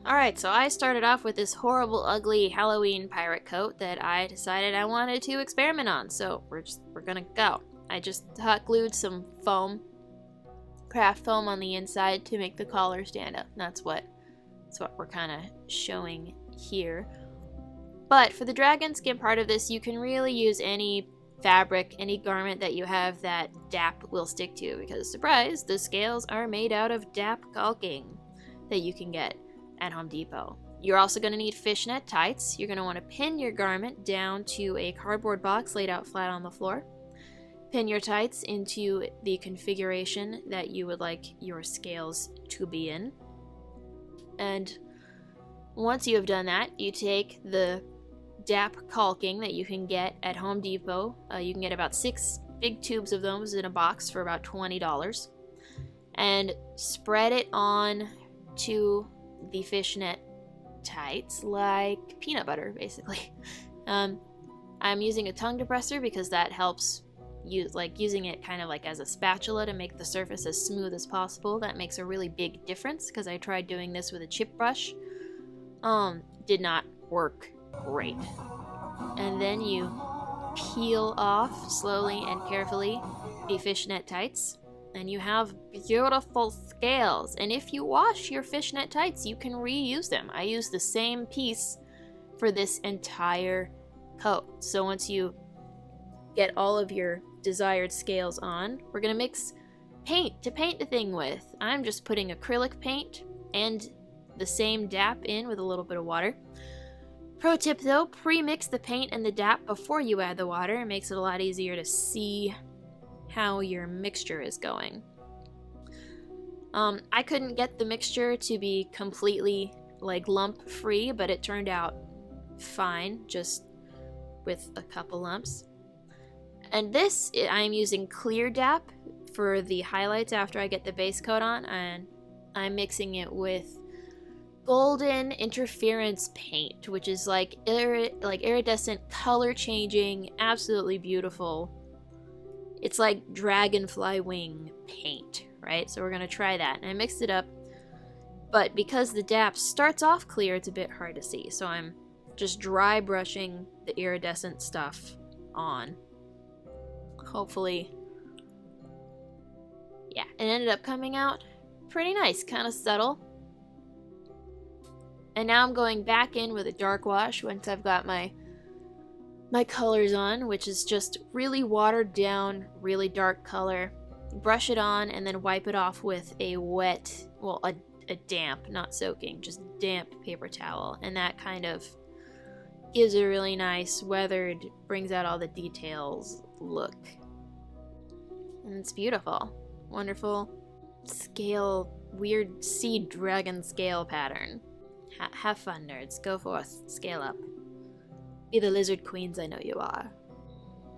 Alright, so I started off with this horrible, ugly Halloween pirate coat that I decided I wanted to experiment on, so we're gonna go. I just hot glued some foam, craft foam on the inside to make the collar stand up. That's what we're kind of showing here. But for the dragon skin part of this, you can really use any fabric, any garment that you have that DAP will stick to, because surprise, the scales are made out of DAP caulking that you can get at Home Depot. You're also going to need fishnet tights. You're going to want to pin your garment down to a cardboard box laid out flat on the floor. Pin your tights into the configuration that you would like your scales to be in. And once you have done that, you take the DAP caulking that you can get at Home Depot. You can get about 6 big tubes of those in a box for about $20. And spread it on to the fishnet tights like peanut butter, basically. I'm using a tongue depressor because that helps using it kind of like as a spatula to make the surface as smooth as possible. That makes a really big difference because I tried doing this with a chip brush. Did not work great. And then you peel off slowly and carefully the fishnet tights, and you have beautiful scales. And if you wash your fishnet tights, you can reuse them. I use the same piece for this entire coat. So once you get all of your desired scales on, we're gonna mix paint to paint the thing with. I'm just putting acrylic paint and the same DAP in with a little bit of water. Pro tip though, pre-mix the paint and the DAP before you add the water. It makes it a lot easier to see how your mixture is going. I couldn't get the mixture to be completely lump free, but it turned out fine, just with a couple lumps. And this, I'm using clear DAP for the highlights after I get the base coat on, and I'm mixing it with golden interference paint, which is iridescent, color changing, absolutely beautiful. It's like dragonfly wing paint, right? So we're gonna try that. And I mixed it up, but because the DAP starts off clear, it's a bit hard to see. So I'm just dry brushing the iridescent stuff on. Hopefully, yeah, it ended up coming out pretty nice, kind of subtle. And now I'm going back in with a dark wash once I've got my colors on, which is just really watered down, really dark color. Brush it on and then wipe it off with a wet, well, a damp, not soaking, just damp paper towel. And that kind of gives a really nice, weathered, brings out all the details look. And it's beautiful. Wonderful scale, weird sea dragon scale pattern. Have fun, nerds. Go forth. Scale up. Be the lizard queens I know you are.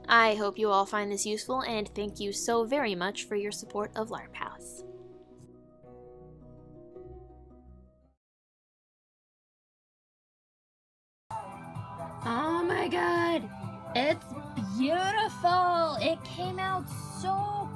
I hope you all find this useful, and thank you so very much for your support of LarpHouse. Oh my god! It's beautiful! It came out so